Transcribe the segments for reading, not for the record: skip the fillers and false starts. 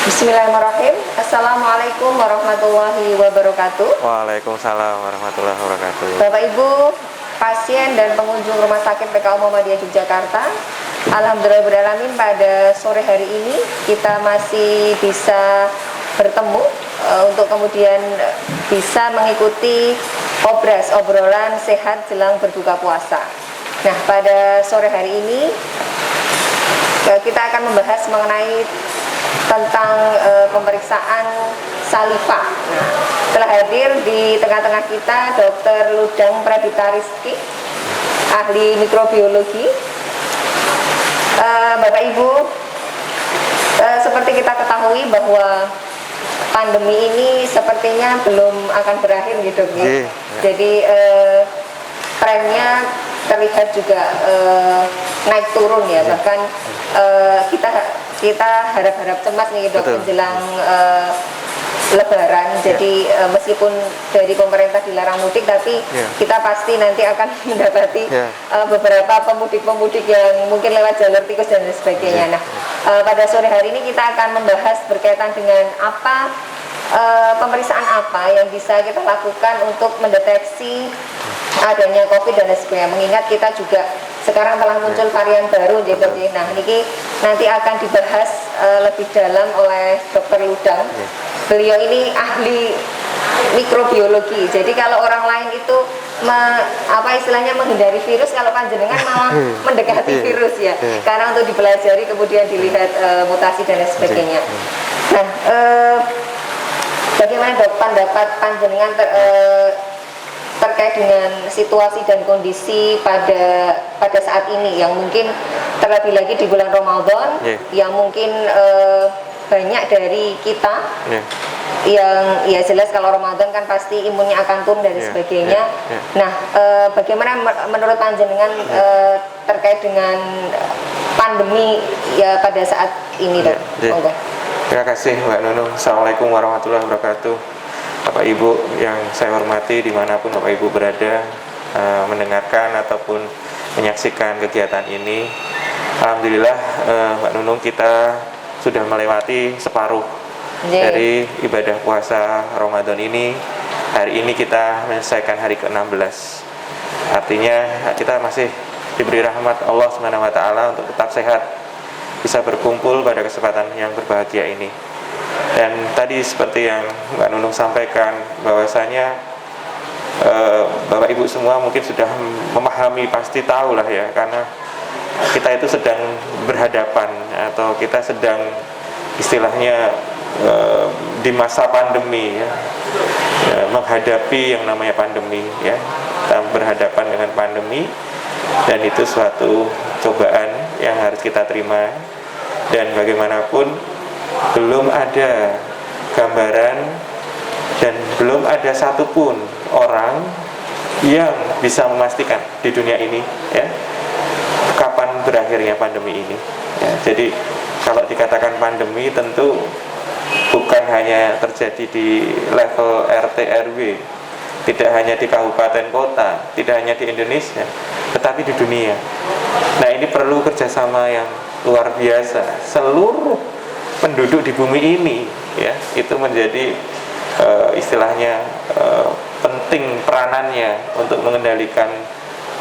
Bismillahirrahmanirrahim. Assalamualaikum warahmatullahi wabarakatuh. Waalaikumsalam warahmatullahi wabarakatuh. Bapak Ibu, pasien dan pengunjung Rumah Sakit PKU Muhammadiyah Yogyakarta, alhamdulillahirrahmanirrahim, pada sore hari ini kita masih bisa bertemu untuk kemudian bisa mengikuti obrolan sehat jelang berbuka puasa. Nah, pada sore hari ini kita akan membahas mengenai tentang pemeriksaan saliva. Nah, telah hadir di tengah-tengah kita Dr. Ludang Pradipta Rizky, ahli mikrobiologi. Bapak Ibu, seperti kita ketahui bahwa pandemi ini sepertinya belum akan berakhir gitu, ya. Jadi trennya terlihat juga naik turun ya, bahkan kita harap-harap cemas nih dok menjelang Lebaran. Jadi meskipun dari pemerintah dilarang mudik, tapi kita pasti nanti akan mendapati beberapa pemudik-pemudik yang mungkin lewat jalur tikus dan sebagainya. Nah, pada sore hari ini kita akan membahas berkaitan dengan pemeriksaan apa yang bisa kita lakukan untuk mendeteksi adanya COVID dan sebagainya. Mengingat kita juga sekarang telah muncul varian baru, gitu. Nah, ini nanti akan dibahas lebih dalam oleh Dr. Ludang. Beliau ini ahli mikrobiologi. Jadi kalau orang lain itu istilahnya menghindari virus, kalau panjenengan malah mendekati virus ya. Karena untuk dipelajari kemudian dilihat mutasi dan sebagainya. Nah, bagaimana dok pendapat panjenengan terkait dengan situasi dan kondisi pada saat ini yang mungkin terlebih lagi di bulan Ramadan, yang mungkin banyak dari kita yang ya jelas kalau Ramadan kan pasti imunnya akan turun dan sebagainya. Nah, bagaimana menurut panjenengan terkait dengan pandemi ya pada saat ini dok? Terima kasih Mbak Nunung. Assalamualaikum warahmatullahi wabarakatuh. Bapak Ibu yang saya hormati dimanapun Bapak Ibu berada, mendengarkan ataupun menyaksikan kegiatan ini, alhamdulillah Mbak Nunung, kita sudah melewati separuh dari ibadah puasa Ramadan ini. Hari ini kita menyelesaikan hari ke-16. Artinya kita masih diberi rahmat Allah SWT untuk tetap sehat, bisa berkumpul pada kesempatan yang berbahagia ini. Dan tadi seperti yang Mbak Nunung sampaikan, bahwasanya Bapak Ibu semua mungkin sudah memahami, pasti tahu lah ya, karena kita itu sedang berhadapan atau kita sedang istilahnya di masa pandemi ya, menghadapi yang namanya pandemi ya. Kita berhadapan dengan pandemi dan itu suatu cobaan yang harus kita terima, dan bagaimanapun belum ada gambaran dan belum ada satupun orang yang bisa memastikan di dunia ini ya kapan berakhirnya pandemi ini ya. Jadi kalau dikatakan pandemi tentu bukan hanya terjadi di level RT RW, tidak hanya di kabupaten kota, tidak hanya di Indonesia, tetapi di dunia. Nah, ini perlu kerjasama yang luar biasa. Seluruh penduduk di bumi ini ya, itu menjadi istilahnya penting peranannya untuk mengendalikan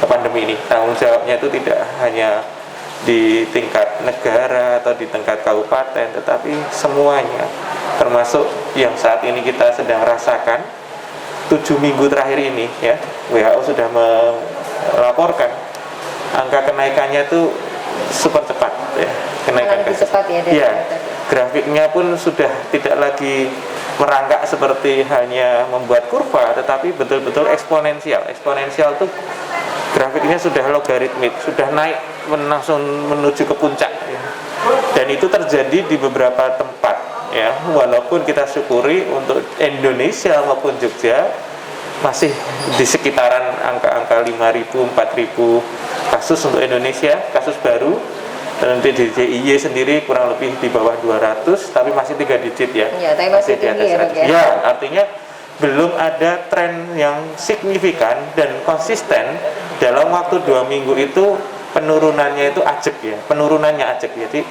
pandemi ini. Tanggung jawabnya itu tidak hanya di tingkat negara atau di tingkat kabupaten, tetapi semuanya, termasuk yang saat ini kita sedang rasakan 7 minggu terakhir ini ya. WHO sudah melaporkan angka kenaikannya itu super cepat ya, kenaikan kasus cepat ya. Grafiknya pun sudah tidak lagi merangkak seperti hanya membuat kurva, tetapi betul-betul eksponensial. Eksponensial itu grafiknya sudah logaritmik, sudah naik langsung menuju ke puncak ya. Dan itu terjadi di beberapa tempat ya. Walaupun kita syukuri untuk Indonesia maupun Jogja masih di sekitaran angka-angka 5.000, 4.000 kasus untuk Indonesia, kasus baru. Dan di DIY sendiri kurang lebih di bawah 200, tapi masih 3 digit ya. Ya, tapi masih tinggi ya, ya, artinya belum ada tren yang signifikan dan konsisten dalam waktu 2 minggu itu. Penurunannya itu ajek ya, penurunannya ajek. Jadi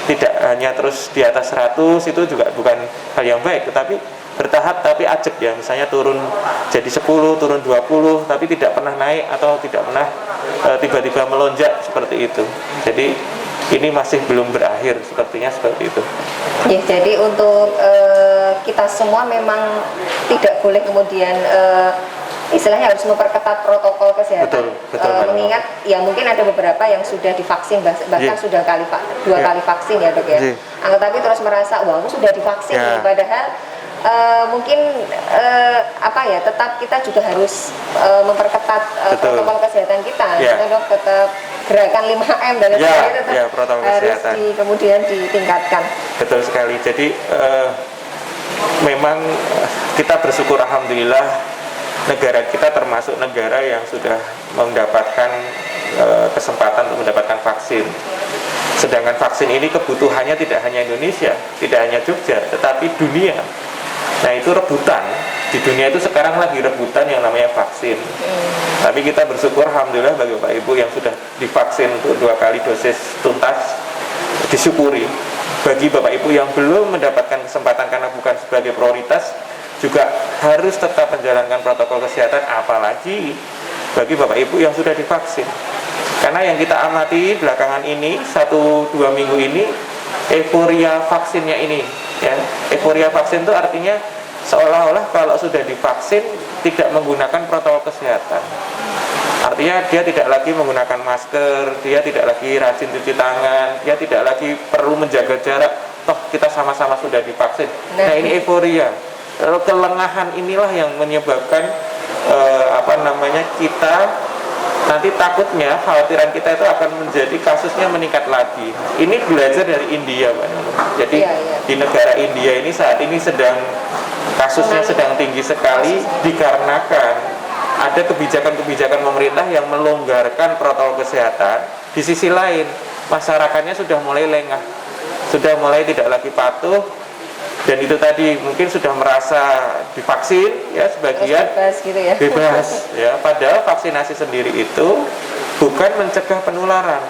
tidak hanya terus di atas 100, itu juga bukan hal yang baik, tetapi bertahap tapi ajak ya, misalnya turun jadi 10, turun 20, tapi tidak pernah naik atau tidak pernah tiba-tiba melonjak seperti itu. Jadi ini masih belum berakhir, sepertinya seperti itu. Ya, jadi untuk kita semua memang tidak boleh kemudian istilahnya harus memperketat protokol kesehatan. Betul, mengingat ya mungkin ada beberapa yang sudah divaksin bahkan sudah dua kali vaksin ya dok ya. Tetapi terus merasa wah aku sudah divaksin nih, padahal mungkin tetap kita juga harus memperketat protokol kesehatan kita. Kita dok tetap gerakan 5M dan sebagainya tetap protokol harus kesehatan kemudian ditingkatkan. Betul sekali. Jadi memang kita bersyukur alhamdulillah negara kita termasuk negara yang sudah mendapatkan kesempatan untuk mendapatkan vaksin. Sedangkan vaksin ini kebutuhannya tidak hanya Indonesia, tidak hanya Jogja, tetapi dunia. Nah itu rebutan, di dunia itu sekarang lagi rebutan yang namanya vaksin. Tapi kita bersyukur alhamdulillah bagi Bapak Ibu yang sudah divaksin untuk 2 kali dosis tuntas, disyukuri. Bagi Bapak Ibu yang belum mendapatkan kesempatan karena bukan sebagai prioritas, juga harus tetap menjalankan protokol kesehatan, apalagi bagi Bapak Ibu yang sudah divaksin. Karena yang kita amati belakangan ini 1-2 minggu ini, euforia vaksinnya ini ya. Euforia vaksin itu artinya seolah-olah kalau sudah divaksin tidak menggunakan protokol kesehatan. Artinya dia tidak lagi menggunakan masker, dia tidak lagi rajin cuci tangan, dia tidak lagi perlu menjaga jarak, toh kita sama-sama sudah divaksin. Nah ini euforia, kelengahan inilah yang menyebabkan kita nanti takutnya khawatiran kita itu akan menjadi kasusnya meningkat lagi. Ini belajar dari India, Pak. Jadi di negara India ini saat ini kasusnya sedang tinggi sekali dikarenakan ada kebijakan-kebijakan pemerintah yang melonggarkan protokol kesehatan. Di sisi lain masyarakatnya sudah mulai lengah, sudah mulai tidak lagi patuh. Dan itu tadi mungkin sudah merasa divaksin ya sebagian bebas ya, padahal vaksinasi sendiri itu bukan mencegah penularan.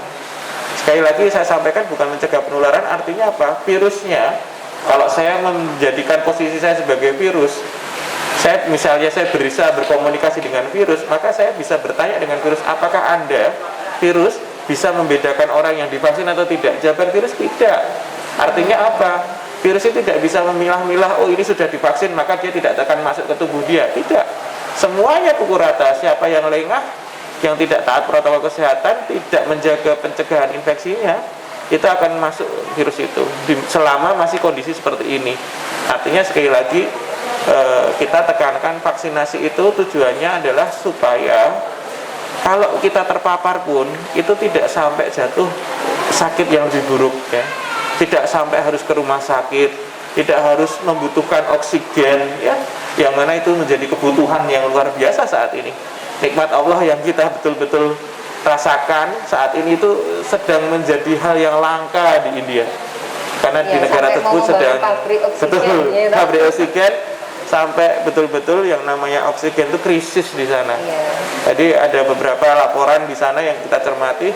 Sekali lagi saya sampaikan, bukan mencegah penularan, artinya apa? Virusnya, kalau saya menjadikan posisi saya sebagai virus, saya berusaha berkomunikasi dengan virus, maka saya bisa bertanya dengan virus, apakah Anda virus bisa membedakan orang yang divaksin atau tidak? Jawaban virus tidak. Artinya apa? Virus itu tidak bisa memilah-milah, oh ini sudah divaksin maka dia tidak akan masuk ke tubuh dia. Tidak. Semuanya pukul rata. Siapa yang lengah, yang tidak taat protokol kesehatan, tidak menjaga pencegahan infeksinya, itu akan masuk virus itu selama masih kondisi seperti ini. Artinya sekali lagi kita tekankan vaksinasi itu tujuannya adalah supaya kalau kita terpapar pun itu tidak sampai jatuh sakit yang lebih buruk ya. Tidak sampai harus ke rumah sakit, tidak harus membutuhkan oksigen ya, yang mana itu menjadi kebutuhan yang luar biasa saat ini. Nikmat Allah yang kita betul-betul rasakan saat ini itu sedang menjadi hal yang langka di India. Karena di negara tersebut sedang pabrik oksigen, sampai betul-betul yang namanya oksigen itu krisis di sana. Jadi ada beberapa laporan di sana yang kita cermati,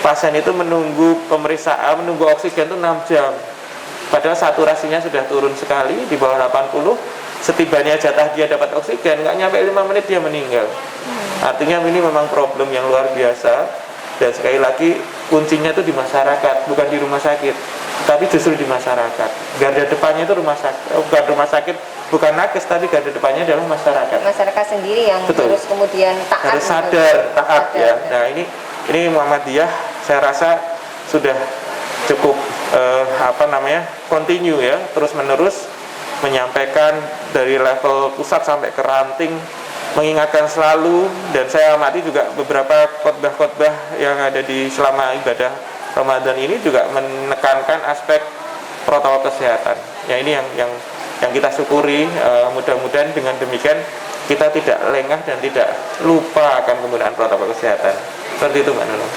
pasien itu menunggu pemeriksaan, menunggu oksigen itu 6 jam. Padahal saturasinya sudah turun sekali, di bawah 80. Setibanya jatah dia dapat oksigen, nggak nyampe 5 menit dia meninggal. Artinya ini memang problem yang luar biasa. Dan sekali lagi kuncinya itu di masyarakat, bukan di rumah sakit, tapi justru di masyarakat. Garda depannya itu bukan rumah sakit, bukan nakes, tapi garda depannya adalah masyarakat. Masyarakat sendiri yang harus kemudian taat, harus sadar, taat ya. Nah ini Muhammadiyah saya rasa sudah cukup continue ya, terus menerus menyampaikan dari level pusat sampai ke ranting, mengingatkan selalu. Dan saya amati juga beberapa khotbah-khotbah yang ada di selama ibadah Ramadan ini juga menekankan aspek protokol kesehatan. Ya ini yang kita syukuri. Mudah-mudahan dengan demikian kita tidak lengah dan tidak lupa akan penggunaan protokol kesehatan. Seperti itu Mbak Nunung.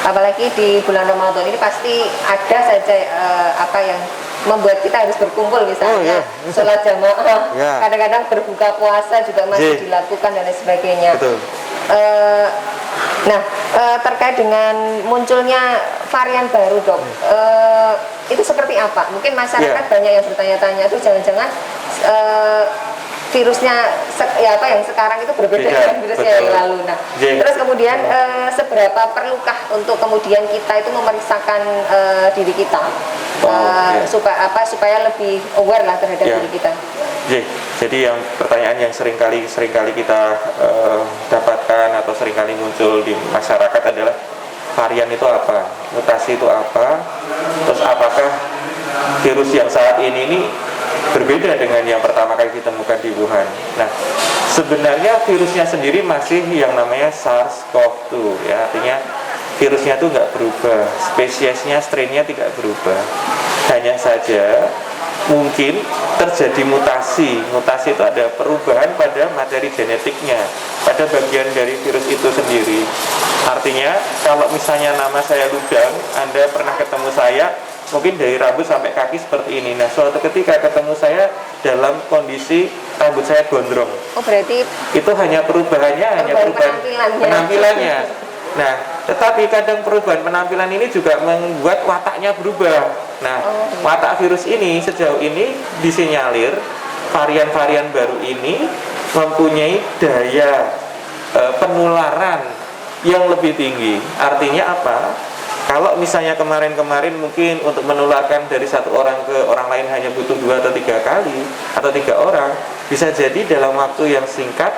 Apalagi di bulan Ramadan ini pasti ada saja yang membuat kita harus berkumpul, misalnya sholat jamaah, kadang-kadang berbuka puasa juga masih dilakukan dan lain sebagainya. Betul. Terkait dengan munculnya varian baru dok, itu seperti apa? Mungkin masyarakat banyak yang bertanya-tanya tuh jangan-jangan virusnya ya apa yang sekarang itu berbeda dengan virusnya yang lalu. Nah, terus kemudian seberapa perlukah untuk kemudian kita itu memeriksakan diri kita supaya lebih aware lah terhadap diri kita. Jadi yang pertanyaan yang seringkali kita dapatkan atau seringkali muncul di masyarakat adalah varian itu apa, mutasi itu apa, terus apakah virus yang saat ini berbeda dengan yang pertama kali ditemukan di Wuhan. Nah, sebenarnya virusnya sendiri masih yang namanya SARS-CoV-2 ya, artinya virusnya itu nggak berubah, spesiesnya, strainnya tidak berubah. Hanya saja mungkin terjadi mutasi itu ada perubahan pada materi genetiknya, pada bagian dari virus itu sendiri. Artinya kalau misalnya nama saya Ludang, Anda pernah ketemu saya mungkin dari rambut sampai kaki seperti ini. Nah, suatu ketika ketemu saya dalam kondisi rambut saya gondrong. Oh, berarti itu hanya perubahan penampilannya. Nah, tetapi kadang perubahan penampilan ini juga membuat wataknya berubah. Nah, watak virus ini sejauh ini disinyalir varian-varian baru ini mempunyai daya penularan yang lebih tinggi. Artinya apa? Kalau misalnya kemarin-kemarin mungkin untuk menularkan dari satu orang ke orang lain hanya butuh 2 atau 3 kali atau 3 orang, bisa jadi dalam waktu yang singkat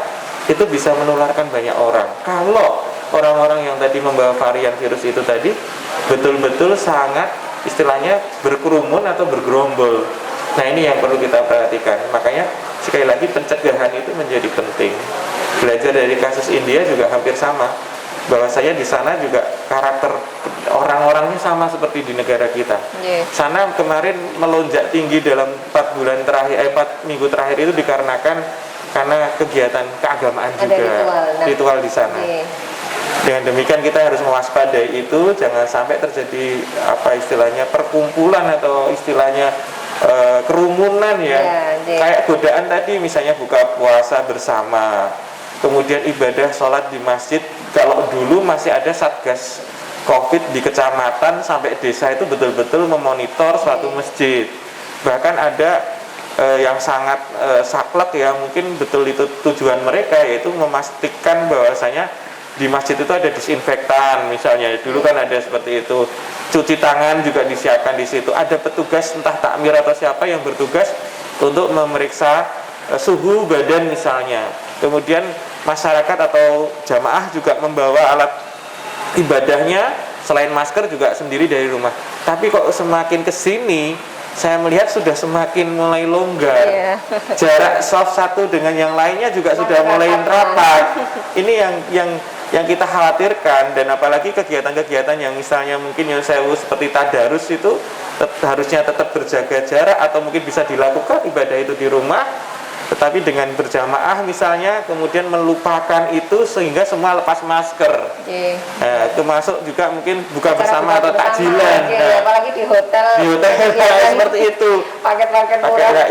itu bisa menularkan banyak orang. Kalau orang-orang yang tadi membawa varian virus itu tadi betul-betul sangat istilahnya berkerumun atau bergerombol. Nah, ini yang perlu kita perhatikan. Makanya sekali lagi pencegahan itu menjadi penting. Belajar dari kasus India juga hampir sama, bahwa saya di sana juga karakter orang-orangnya sama seperti di negara kita. Sana kemarin melonjak tinggi dalam 4 minggu terakhir itu dikarenakan karena kegiatan keagamaan juga, ritual di sana. Dengan demikian kita harus mewaspadai itu, jangan sampai terjadi apa istilahnya perkumpulan atau istilahnya kerumunan ya. Kayak godaan tadi misalnya buka puasa bersama, kemudian ibadah sholat di masjid. Kalau dulu masih ada satgas COVID di kecamatan sampai desa itu betul-betul memonitor suatu masjid. Bahkan ada yang sangat saklek ya, mungkin betul itu tujuan mereka, yaitu memastikan bahwasanya di masjid itu ada disinfektan misalnya. Dulu kan ada seperti itu. Cuci tangan juga disiapkan di situ. Ada petugas entah takmir atau siapa yang bertugas untuk memeriksa suhu badan misalnya. Kemudian masyarakat atau jamaah juga membawa alat ibadahnya selain masker juga sendiri dari rumah. Tapi kok semakin kesini saya melihat sudah semakin mulai longgar. Jarak soft satu dengan yang lainnya juga sudah mulai rapat. Ini yang kita khawatirkan, dan apalagi kegiatan-kegiatan yang misalnya mungkin yang sewu seperti tadarus itu harusnya tetap berjaga jarak atau mungkin bisa dilakukan ibadah itu di rumah, tetapi dengan berjamaah misalnya kemudian melupakan itu sehingga semua lepas masker. Termasuk juga mungkin buka bersama atau takjilan. Apalagi di hotel seperti itu. Paket-paket murah. Nah,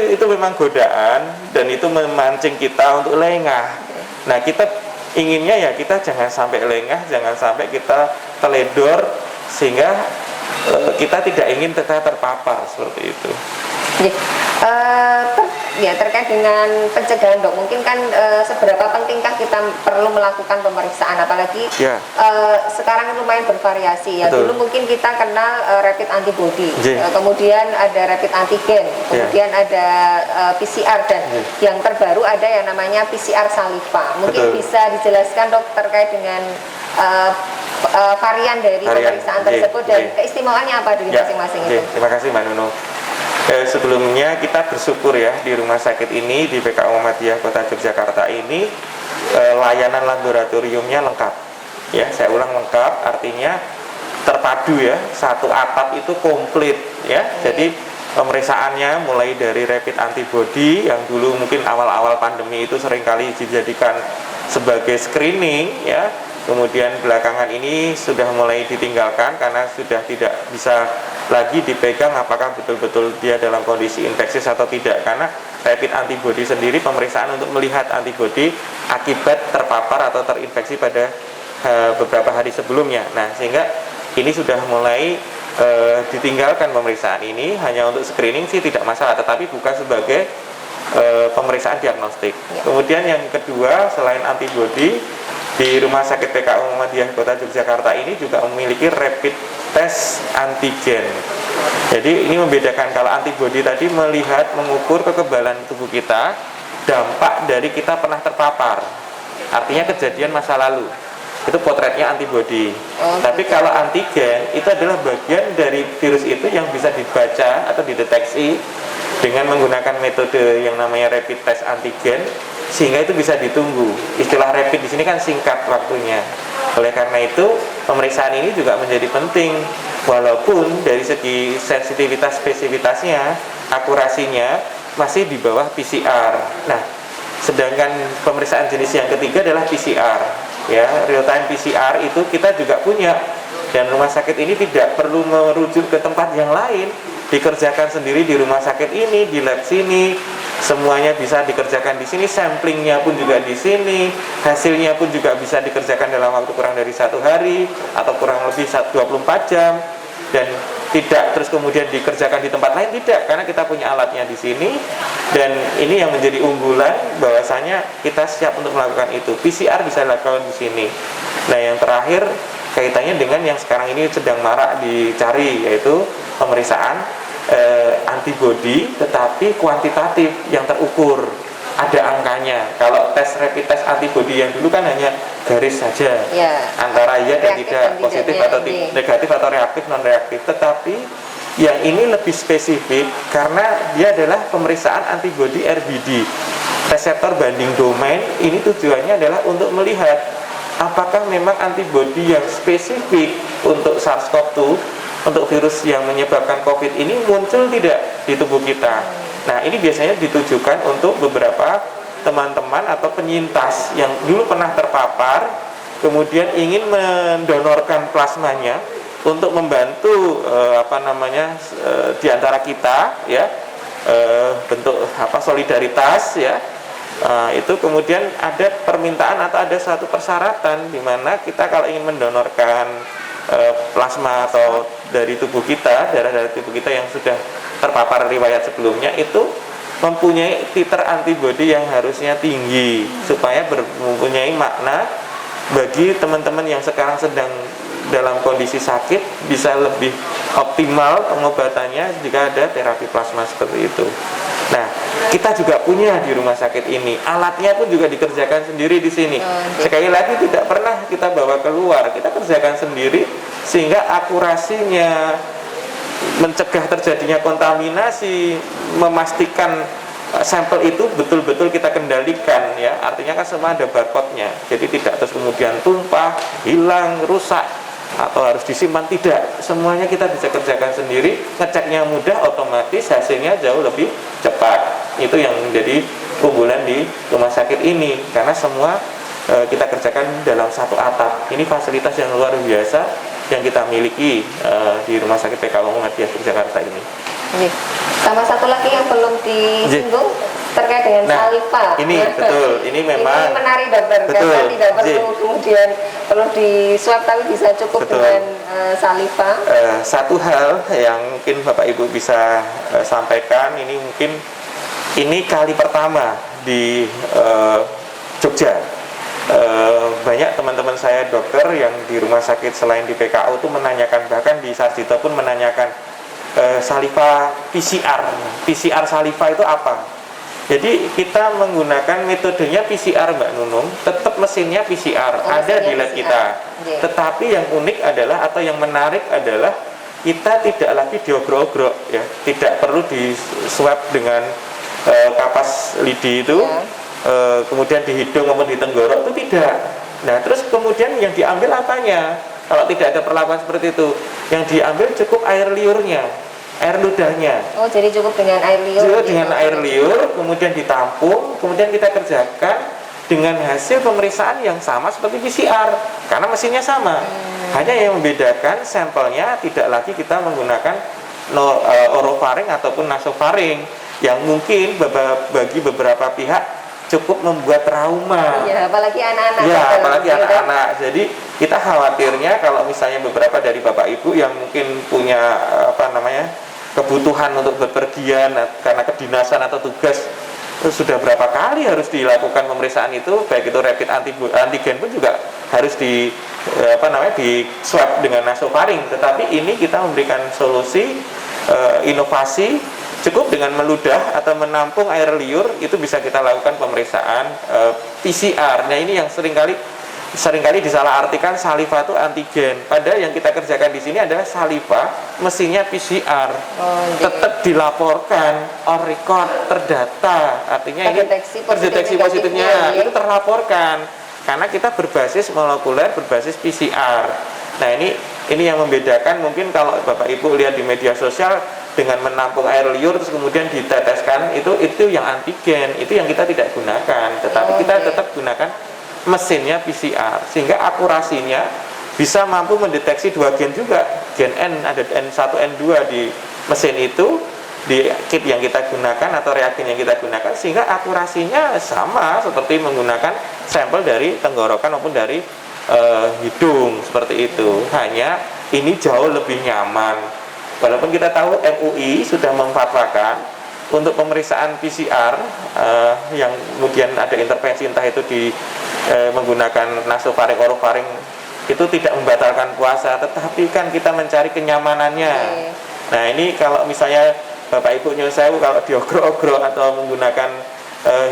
itu memang godaan dan itu memancing kita untuk lengah. Nah, kita inginnya ya kita jangan sampai lengah, jangan sampai kita teledor sehingga kita tidak ingin terpapar seperti itu. Ya, terkait dengan pencegahan dok, mungkin kan seberapa pentingkah kita perlu melakukan pemeriksaan, apalagi sekarang lumayan bervariasi ya. Betul. Dulu mungkin kita kenal rapid antibody, kemudian ada rapid antigen, kemudian ada PCR, dan yang terbaru ada yang namanya PCR saliva. Mungkin bisa dijelaskan dok terkait dengan varian dari pemeriksaan tersebut dan keistimewaannya apa dari masing-masing itu. Terima kasih Mbak Nunung. Sebelumnya kita bersyukur ya di rumah sakit ini di PKU Muhammadiyah Kota Yogyakarta ini layanan laboratoriumnya lengkap. Ya, saya ulang lengkap, artinya terpadu ya, satu atap itu komplit ya. Jadi pemeriksaannya mulai dari rapid antibody yang dulu mungkin awal-awal pandemi itu seringkali dijadikan sebagai screening ya. Kemudian belakangan ini sudah mulai ditinggalkan karena sudah tidak bisa lagi dipegang apakah betul-betul dia dalam kondisi infeksius atau tidak, karena rapid antibody sendiri pemeriksaan untuk melihat antibody akibat terpapar atau terinfeksi pada beberapa hari sebelumnya. Nah, sehingga ini sudah mulai ditinggalkan pemeriksaan ini, hanya untuk screening sih tidak masalah, tetapi bukan sebagai pemeriksaan diagnostik. Ya. Kemudian yang kedua, selain antibodi, di Rumah Sakit PKU Muhammadiyah Kota Yogyakarta ini juga memiliki rapid test antigen. Jadi ini membedakan, kalau antibodi tadi melihat, mengukur kekebalan tubuh kita, dampak dari kita pernah terpapar, artinya kejadian masa lalu, itu potretnya antibodi. Tapi kalau antigen itu adalah bagian dari virus itu yang bisa dibaca atau dideteksi dengan menggunakan metode yang namanya rapid test antigen, sehingga itu bisa ditunggu. Istilah rapid di sini kan singkat waktunya. Oleh karena itu pemeriksaan ini juga menjadi penting, walaupun dari segi sensitivitas spesifitasnya, akurasinya masih di bawah PCR. Nah, sedangkan pemeriksaan jenis yang ketiga adalah PCR, ya, real time PCR itu kita juga punya, dan rumah sakit ini tidak perlu merujuk ke tempat yang lain, dikerjakan sendiri di rumah sakit ini, di lab sini, semuanya bisa dikerjakan di sini, samplingnya pun juga di sini, hasilnya pun juga bisa dikerjakan dalam waktu kurang dari 1 hari atau kurang lebih 24 jam, dan tidak terus kemudian dikerjakan di tempat lain, tidak, karena kita punya alatnya di sini, dan ini yang menjadi unggulan, bahwasanya kita siap untuk melakukan itu. PCR bisa dilakukan di sini. Nah, yang terakhir kaitannya dengan yang sekarang ini sedang marak dicari, yaitu pemeriksaan antibodi tetapi kuantitatif yang terukur, ada angkanya. Kalau tes rapid test antibodi yang dulu kan hanya garis saja, ya, antara iya dan reaktif tidak, dan positif tidaknya atau ini. negatif atau reaktif non reaktif. Tetapi yang ini lebih spesifik karena dia adalah pemeriksaan antibodi RBD, reseptor banding domain. Ini tujuannya adalah untuk melihat apakah memang antibodi yang spesifik untuk SARS-CoV-2, untuk virus yang menyebabkan COVID ini muncul tidak di tubuh kita. Nah, ini biasanya ditujukan untuk beberapa teman-teman atau penyintas yang dulu pernah terpapar, kemudian ingin mendonorkan plasmanya untuk membantu di antara kita, ya, bentuk solidaritas, ya. Itu kemudian ada permintaan atau ada satu persyaratan di mana kita kalau ingin mendonorkan plasma atau dari tubuh kita, darah dari tubuh kita yang sudah terpapar riwayat sebelumnya, itu mempunyai titer antibodi yang harusnya tinggi supaya mempunyai makna bagi teman-teman yang sekarang sedang dalam kondisi sakit, bisa lebih optimal pengobatannya jika ada terapi plasma seperti itu. Nah, kita juga punya di rumah sakit ini, alatnya pun juga dikerjakan sendiri di sini. Sekali lagi tidak pernah kita bawa keluar, kita kerjakan sendiri sehingga akurasinya, mencegah terjadinya kontaminasi, memastikan sampel itu betul-betul kita kendalikan, ya. Artinya kan semua ada barcode-nya, jadi tidak terus kemudian tumpah, hilang, rusak, atau harus disimpan, tidak, semuanya kita bisa kerjakan sendiri, ngeceknya mudah, otomatis hasilnya jauh lebih cepat. Itu yang menjadi keunggulan di rumah sakit ini, karena semua kita kerjakan dalam satu atap. Ini fasilitas yang luar biasa yang kita miliki di Rumah Sakit PKU Muhammadiyah Yogyakarta ini. Sama satu lagi yang belum disinggung terkait dengan saliva. Ini betul, ini memang ini menarik, dokter, karena tidak perlu kemudian perlu disuap, tapi bisa cukup dengan saliva. Satu hal yang mungkin Bapak Ibu bisa sampaikan, ini mungkin ini kali pertama di Jogja. Banyak teman-teman saya dokter yang di rumah sakit selain di PKU itu menanyakan, bahkan di Sarjito pun menanyakan saliva PCR saliva itu apa. Jadi kita menggunakan metodenya PCR, Mbak Nunung, tetap mesinnya PCR, ada di lab kita. Tetapi yang unik adalah, atau yang menarik adalah, kita tidak lagi diogrok-ogrok, ya, tidak perlu di swab dengan kapas lidi itu, kemudian di hidung maupun di tenggorok, itu tidak. Nah, terus kemudian yang diambil apanya? Kalau tidak ada perlakuan seperti itu, yang diambil cukup air liurnya, air ludahnya. Oh, jadi cukup dengan air liur. Cukup dengan air liur, kemudian ditampung, kemudian kita kerjakan dengan hasil pemeriksaan yang sama seperti PCR, karena mesinnya sama. Hanya yang membedakan sampelnya tidak lagi kita menggunakan orofaring ataupun nasofaring, yang mungkin bagi beberapa pihak cukup membuat trauma. Iya, apalagi anak-anak. Ya, betul. apalagi Iya, kan? anak-anak. Jadi kita khawatirnya kalau misalnya beberapa dari Bapak Ibu yang mungkin punya kebutuhan untuk bepergian karena kedinasan atau tugas, sudah berapa kali harus dilakukan pemeriksaan itu, baik itu rapid antigen pun juga harus di swab dengan nasofaring. Tetapi ini kita memberikan solusi inovasi, cukup dengan meludah atau menampung air liur itu bisa kita lakukan pemeriksaan PCR. Nah, ini yang seringkali disalahartikan saliva itu antigen. Padahal yang kita kerjakan di sini adalah saliva, mesinnya PCR. Tetap dilaporkan, on record, terdata. Artinya terdeteksi positifnya itu terlaporkan. Karena kita berbasis molekuler, berbasis PCR. Nah, ini yang membedakan. Mungkin kalau Bapak Ibu lihat di media sosial dengan menampung air liur terus kemudian diteteskan, itu yang antigen, itu yang kita tidak gunakan. Tetapi kita tetap gunakan mesinnya PCR, sehingga akurasinya bisa mampu mendeteksi 2 gen juga, gen N, ada N1, N2 di mesin itu, di kit yang kita gunakan atau reagen yang kita gunakan, sehingga akurasinya sama seperti menggunakan sampel dari tenggorokan maupun dari hidung, seperti itu. Hanya ini jauh lebih nyaman. Walaupun kita tahu MUI sudah memfatwakan untuk pemeriksaan PCR yang kemudian ada intervensi entah itu menggunakan nasofaring, orofaring, itu tidak membatalkan puasa, tetapi kan kita mencari kenyamanannya. Nah, ini kalau misalnya Bapak Ibu nyuruh saya kalau diogro-ogro atau menggunakan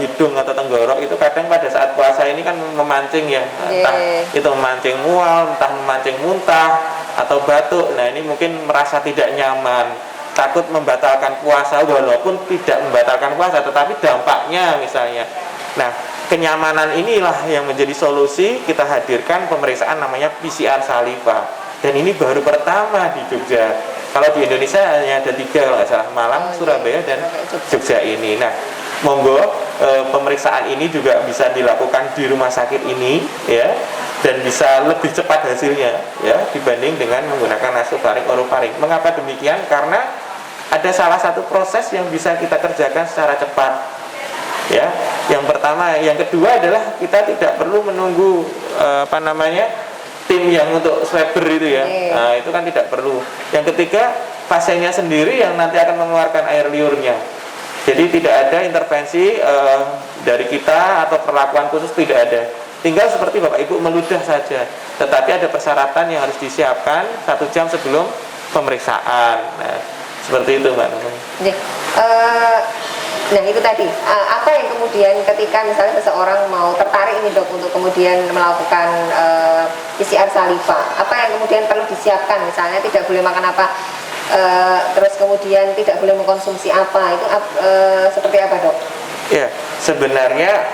hidung atau tenggorok, itu kadang pada saat puasa ini kan memancing ya, entah itu memancing mual, entah memancing muntah atau batuk. Nah, ini mungkin merasa tidak nyaman, takut membatalkan puasa, walaupun tidak membatalkan puasa tetapi dampaknya misalnya. Nah, kenyamanan inilah yang menjadi solusi. Kita hadirkan pemeriksaan namanya PCR saliva, dan ini baru pertama di Jogja. Kalau di Indonesia hanya ada 3 kalau nggak salah, Malang, Surabaya, dan Jogja ini. Nah, monggo pemeriksaan ini juga bisa dilakukan di rumah sakit ini ya, dan bisa lebih cepat hasilnya ya dibanding dengan menggunakan nasofaring, orofaring. Mengapa demikian? Karena ada salah satu proses yang bisa kita kerjakan secara cepat ya. Yang pertama, yang kedua adalah kita tidak perlu menunggu tim yang untuk swabber itu ya. Nah, itu kan tidak perlu. Yang ketiga, pasiennya sendiri yang nanti akan mengeluarkan air liurnya. Jadi tidak ada intervensi dari kita atau perlakuan khusus, tidak ada. Tinggal seperti Bapak Ibu meludah saja. Tetapi ada persyaratan yang harus disiapkan 1 jam sebelum pemeriksaan. Nah, seperti itu, Mbak. Nah, itu tadi, apa yang kemudian ketika misalnya seseorang mau tertarik ini dok untuk kemudian melakukan PCR saliva, apa yang kemudian perlu disiapkan? Misalnya tidak boleh makan apa, terus kemudian tidak boleh mengkonsumsi apa, itu seperti apa dok? Ya, sebenarnya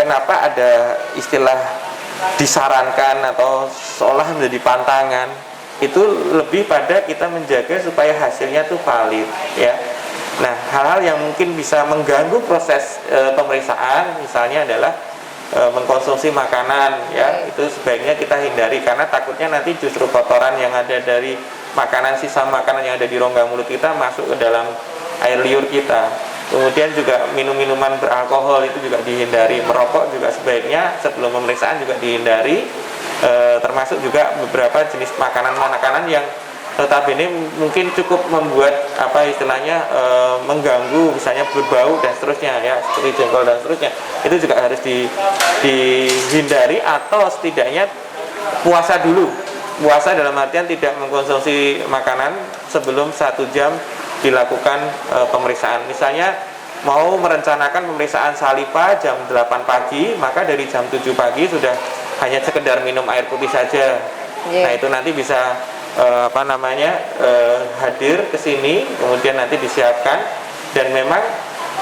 kenapa ada istilah disarankan atau seolah menjadi pantangan, itu lebih pada kita menjaga supaya hasilnya itu valid ya. Nah, hal-hal yang mungkin bisa mengganggu proses pemeriksaan misalnya adalah mengkonsumsi makanan ya, itu sebaiknya kita hindari, karena takutnya nanti justru kotoran yang ada dari makanan, sisa makanan yang ada di rongga mulut kita masuk ke dalam air liur kita. Kemudian juga minum-minuman beralkohol itu juga dihindari, merokok juga sebaiknya sebelum pemeriksaan juga dihindari, termasuk juga beberapa jenis makanan-makanan yang notabene mungkin cukup membuat mengganggu, misalnya berbau dan seterusnya ya, seperti jengkol dan seterusnya, itu juga harus dihindari. Atau setidaknya puasa dulu, puasa dalam artian tidak mengkonsumsi makanan sebelum 1 jam dilakukan pemeriksaan. Misalnya mau merencanakan pemeriksaan saliva jam 8 pagi, maka dari jam 7 pagi sudah hanya sekedar minum air putih saja. Nah, itu nanti bisa hadir ke sini, kemudian nanti disiapkan. Dan memang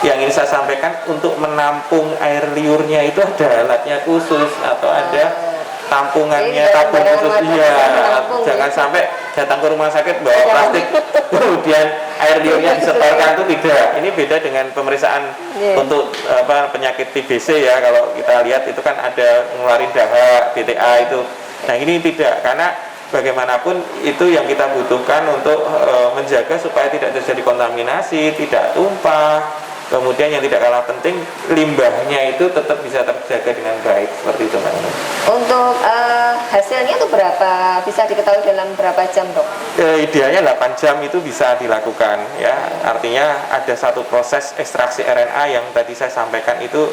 yang ingin saya sampaikan, untuk menampung air liurnya itu ada alatnya khusus atau ada tampungannya, tabung khusus. Iya, jangan sampai datang ke rumah sakit bawa plastik kemudian air liurnya disetorkan, itu tidak. Ini beda dengan pemeriksaan untuk penyakit TBC ya. Kalau kita lihat itu kan ada ngeluarin dahak, BTA itu. Nah, ini tidak, karena bagaimanapun itu yang kita butuhkan untuk menjaga supaya tidak terjadi kontaminasi, tidak tumpah, Kemudian yang tidak kalah penting, limbahnya itu tetap bisa terjaga dengan baik, seperti itu Mbak Nunung. Untuk hasilnya itu berapa, bisa diketahui dalam berapa jam dok? Idealnya 8 jam itu bisa dilakukan ya. Artinya ada satu proses ekstraksi RNA yang tadi saya sampaikan itu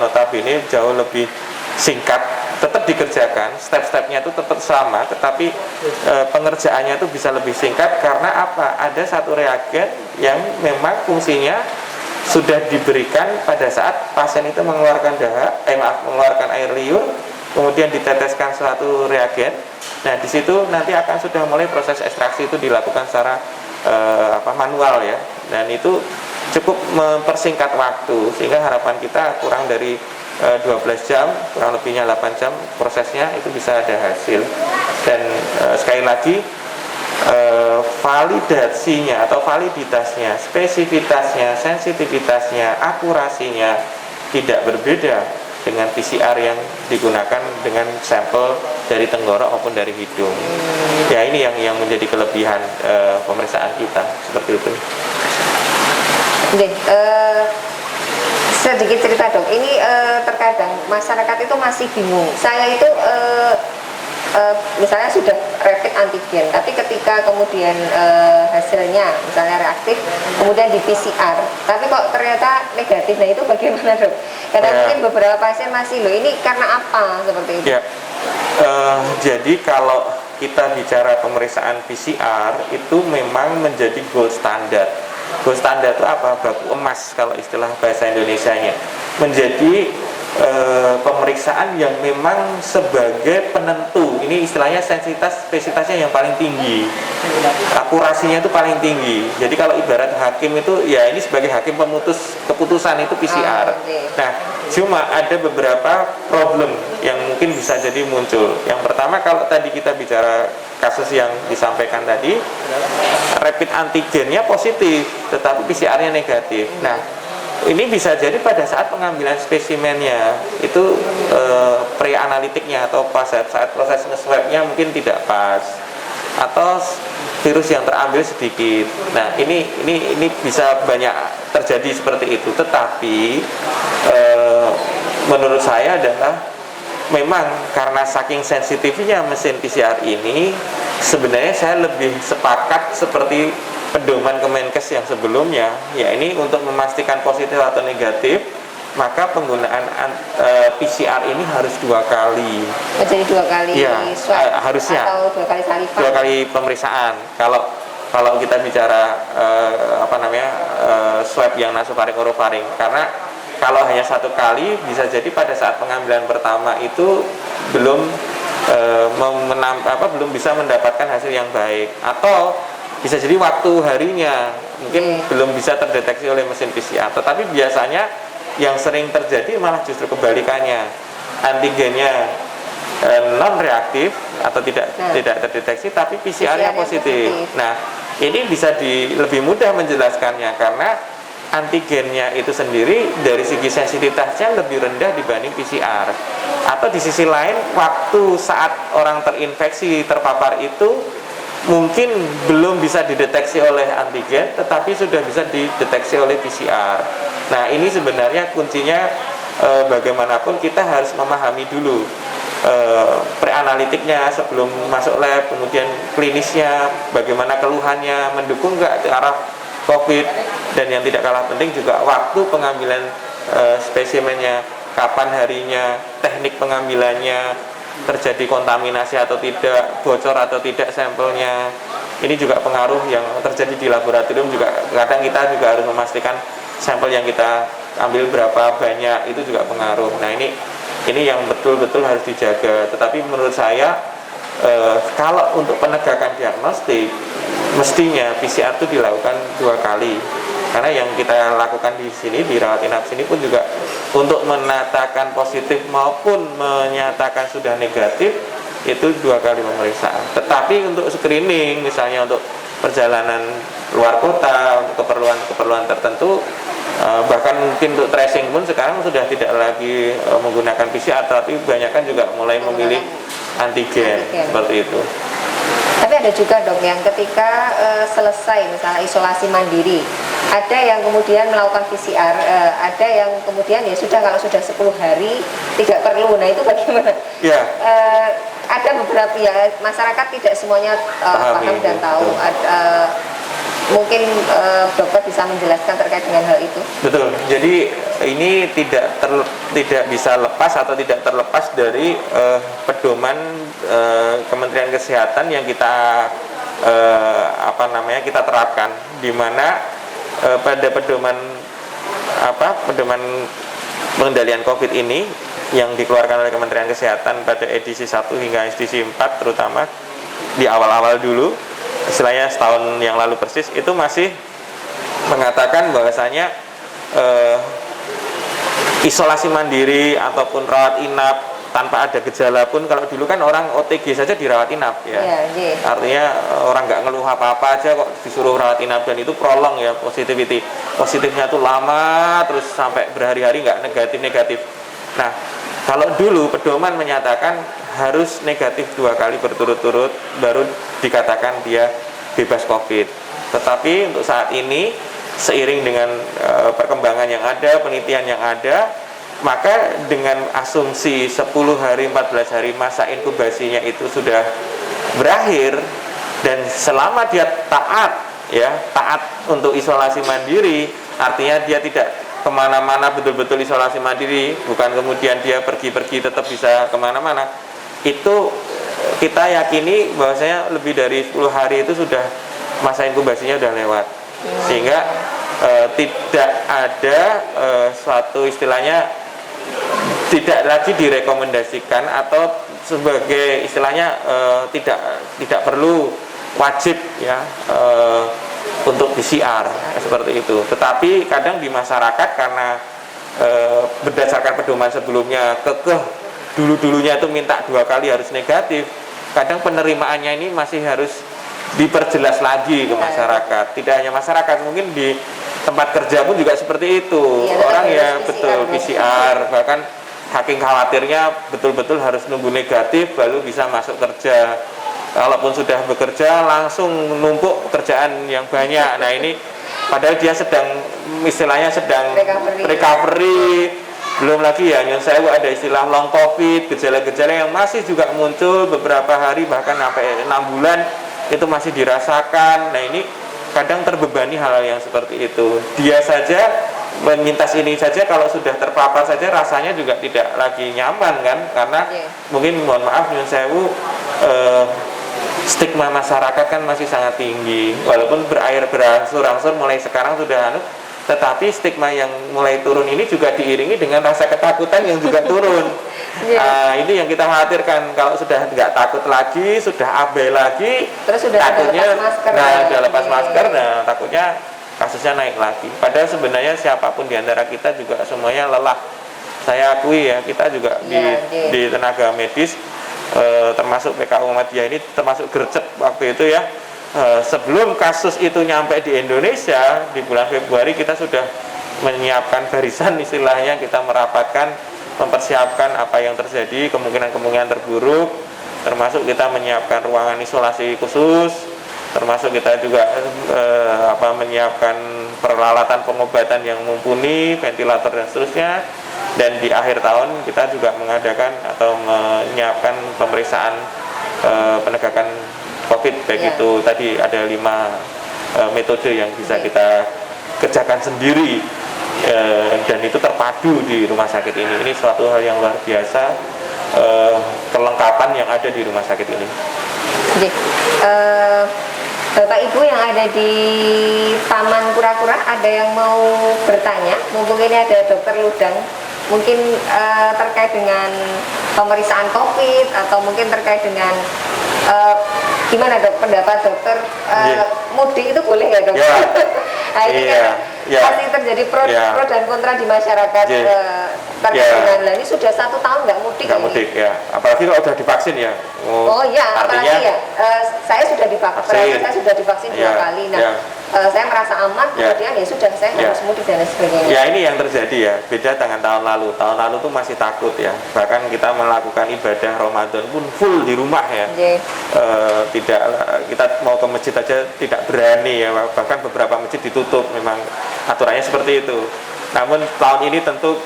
notabene jauh lebih singkat, tetap dikerjakan, step-stepnya itu tetap sama, tetapi pengerjaannya itu bisa lebih singkat karena apa? Ada satu reagen yang memang fungsinya sudah diberikan pada saat pasien itu mengeluarkan mengeluarkan air liur, kemudian diteteskan suatu reagen. Nah, di situ nanti akan sudah mulai proses ekstraksi itu dilakukan secara manual ya. Dan itu cukup mempersingkat waktu sehingga harapan kita kurang dari 12 jam, kurang lebihnya 8 jam prosesnya itu bisa ada hasil. Dan sekali lagi validasinya atau validitasnya, spesifitasnya, sensitivitasnya, akurasinya tidak berbeda dengan PCR yang digunakan dengan sampel dari tenggorok maupun dari hidung. Ya, ini yang menjadi kelebihan pemeriksaan kita seperti itu. Oke, sedikit cerita dok. Ini terkadang masyarakat itu masih bingung. Saya itu misalnya sudah rapid antigen, tapi ketika kemudian hasilnya misalnya reaktif, kemudian di PCR, tapi kok ternyata negatif. Nah itu bagaimana dok? Karena mungkin beberapa pasien masih loh, ini karena apa seperti itu? Ya, jadi kalau kita bicara pemeriksaan PCR itu memang menjadi gold standard. Gold standard itu apa? Baku emas kalau istilah bahasa Indonesianya. Menjadi pemeriksaan yang memang sebagai penentu, ini istilahnya sensitivitas spesifitasnya yang paling tinggi, akurasinya itu paling tinggi. Jadi kalau ibarat hakim itu ya ini sebagai hakim pemutus keputusan itu PCR. Nah, cuma ada beberapa problem yang mungkin bisa jadi muncul. Yang pertama, kalau tadi kita bicara kasus yang disampaikan tadi, rapid antigennya positif tetapi PCR-nya negatif. Nah, ini bisa jadi pada saat pengambilan spesimennya itu pre-analitiknya atau saat proses nge-swab-nya mungkin tidak pas atau virus yang terambil sedikit. Nah, ini bisa banyak terjadi seperti itu. Tetapi menurut saya adalah memang karena saking sensitifnya mesin PCR ini, sebenarnya saya lebih sepakat seperti pedoman Kemenkes yang sebelumnya, ya ini untuk memastikan positif atau negatif, maka penggunaan PCR ini harus 2 kali. Jadi 2 kali ya, swab harusnya atau 2 kali saliva. 2 kali pemeriksaan. Kalau kita bicara swab yang nasofaring orofaring, karena kalau hanya 1 kali bisa jadi pada saat pengambilan pertama itu belum belum bisa mendapatkan hasil yang baik, atau bisa jadi waktu harinya mungkin belum bisa terdeteksi oleh mesin PCR. Tetapi biasanya yang sering terjadi malah justru kebalikannya, antigennya non reaktif atau tidak terdeteksi tapi PCR-nya positif. Nah, ini bisa lebih mudah menjelaskannya karena antigennya itu sendiri dari segi sensitivitasnya lebih rendah dibanding PCR. Atau di sisi lain, waktu saat orang terinfeksi terpapar itu mungkin belum bisa dideteksi oleh antigen, tetapi sudah bisa dideteksi oleh PCR. Nah, ini sebenarnya kuncinya bagaimanapun kita harus memahami dulu preanalitiknya sebelum masuk lab, kemudian klinisnya, bagaimana keluhannya, mendukung nggak ke arah COVID, dan yang tidak kalah penting juga waktu pengambilan spesimennya, kapan harinya, teknik pengambilannya, terjadi kontaminasi atau tidak, bocor atau tidak sampelnya. Ini juga pengaruh yang terjadi di laboratorium juga. Kadang kita juga harus memastikan sampel yang kita ambil berapa banyak, itu juga pengaruh. Nah, ini yang betul-betul harus dijaga. Tetapi menurut saya kalau untuk penegakan diagnostik mestinya PCR itu dilakukan 2 kali. Karena yang kita lakukan di sini, di rawat inap sini pun juga untuk menatakan positif maupun menyatakan sudah negatif itu 2 kali pemeriksaan. Tetapi untuk screening, misalnya untuk perjalanan luar kota, untuk keperluan tertentu, bahkan mungkin untuk tracing pun sekarang sudah tidak lagi menggunakan PCR, tapi banyak kan juga mulai memilih antigen. Seperti itu. Tapi ada juga dok yang ketika selesai misalnya isolasi mandiri, Ada yang kemudian melakukan PCR, ada yang kemudian ya sudah kalau sudah 10 hari tidak perlu. Nah itu bagaimana? Ya. Ada beberapa ya masyarakat tidak semuanya paham dan tahu. Mungkin dokter bisa menjelaskan terkait dengan hal itu. Betul. Jadi ini tidak bisa lepas atau tidak terlepas dari pedoman Kementerian Kesehatan yang kita kita terapkan, di mana pada pedoman pengendalian COVID ini yang dikeluarkan oleh Kementerian Kesehatan pada edisi 1 hingga edisi 4 terutama di awal-awal dulu, istilahnya setahun yang lalu persis, itu masih mengatakan bahwasanya isolasi mandiri ataupun rawat inap tanpa ada gejala pun, kalau dulu kan orang OTG saja dirawat inap ya, artinya orang nggak ngeluh apa-apa aja kok disuruh rawat inap, dan itu prolong ya, positifnya tuh lama terus sampai berhari-hari nggak negatif. Nah kalau dulu pedoman menyatakan harus negatif 2 kali berturut-turut baru dikatakan dia bebas COVID. Tetapi untuk saat ini seiring dengan perkembangan yang ada, penelitian yang ada, maka dengan asumsi 10 hari, 14 hari masa inkubasinya itu sudah berakhir, dan selama dia taat untuk isolasi mandiri, artinya dia tidak kemana-mana, betul-betul isolasi mandiri, bukan kemudian dia pergi-pergi tetap bisa kemana-mana, itu kita yakini bahwasanya lebih dari 10 hari itu sudah masa inkubasinya sudah lewat, sehingga tidak ada suatu istilahnya tidak lagi direkomendasikan atau sebagai istilahnya tidak perlu wajib ya untuk PCR seperti itu. Tetapi kadang di masyarakat karena berdasarkan pedoman sebelumnya dulu-dulunya itu minta 2 kali harus negatif, kadang penerimaannya ini masih harus diperjelas lagi ke masyarakat. Tidak hanya masyarakat, mungkin di tempat kerja pun juga seperti itu. Orang ya betul PCR, bahkan saking khawatirnya betul-betul harus nunggu negatif baru bisa masuk kerja. Kalaupun sudah bekerja langsung numpuk pekerjaan yang banyak. Nah ini padahal dia istilahnya sedang recovery. Belum lagi ya nyun sewu ada istilah long COVID, gejala-gejala yang masih juga muncul beberapa hari bahkan sampai 6 bulan itu masih dirasakan. Nah ini kadang terbebani hal-hal yang seperti itu. Dia saja penyintas ini saja kalau sudah terpapar saja rasanya juga tidak lagi nyaman kan, karena mungkin mohon maaf nyun sewu stigma masyarakat kan masih sangat tinggi, walaupun berangsur-angsur mulai sekarang sudah tetapi stigma yang mulai turun ini juga diiringi dengan rasa ketakutan yang juga turun. Ini yang kita khawatirkan, kalau sudah nggak takut lagi, sudah abai lagi, terus sudah takutnya sudah lepas masker, nah takutnya kasusnya naik lagi. Padahal sebenarnya siapapun di antara kita juga semuanya lelah. Saya akui ya, kita juga di tenaga medis, termasuk PKU Muhammadiyah ini termasuk gercep waktu itu ya. Sebelum kasus itu nyampe di Indonesia di bulan Februari, kita sudah menyiapkan barisan, istilahnya kita merapatkan, mempersiapkan apa yang terjadi, kemungkinan terburuk, termasuk kita menyiapkan ruangan isolasi khusus, termasuk kita juga menyiapkan peralatan pengobatan yang mumpuni, ventilator dan seterusnya. Dan di akhir tahun kita juga mengadakan atau menyiapkan pemeriksaan penegakan COVID, baik itu tadi ada 5 metode yang bisa kita kerjakan sendiri, dan itu terpadu di rumah sakit ini. Ini suatu hal yang luar biasa, kelengkapan yang ada di rumah sakit ini. Jadi, Bapak Ibu yang ada di Taman Kura-Kura, ada yang mau bertanya? Mumpung ini ada Dokter Ludang, mungkin terkait dengan pemeriksaan COVID atau mungkin terkait dengan gimana dok, pendapat dokter, mudik itu boleh ya dok? Nah ini kan pasti terjadi pro dan kontra di masyarakat terkait dengan ini sudah 1 tahun nggak mudik. Nggak mudik ya, apalagi kalau sudah divaksin ya. Artinya, apalagi ya, saya sudah divaksin 2 kali. Nah saya merasa aman, kemudian ya sudah saya nggak harus mudik dan lain sebagainya. Ya ini yang terjadi ya, beda dengan tahun lalu. Tahun lalu tuh masih takut ya, bahkan kita melakukan ibadah Ramadan pun full di rumah ya. Tidak, kita mau ke masjid aja tidak berani ya, bahkan beberapa masjid ditutup, memang aturannya seperti itu. Namun tahun ini tentu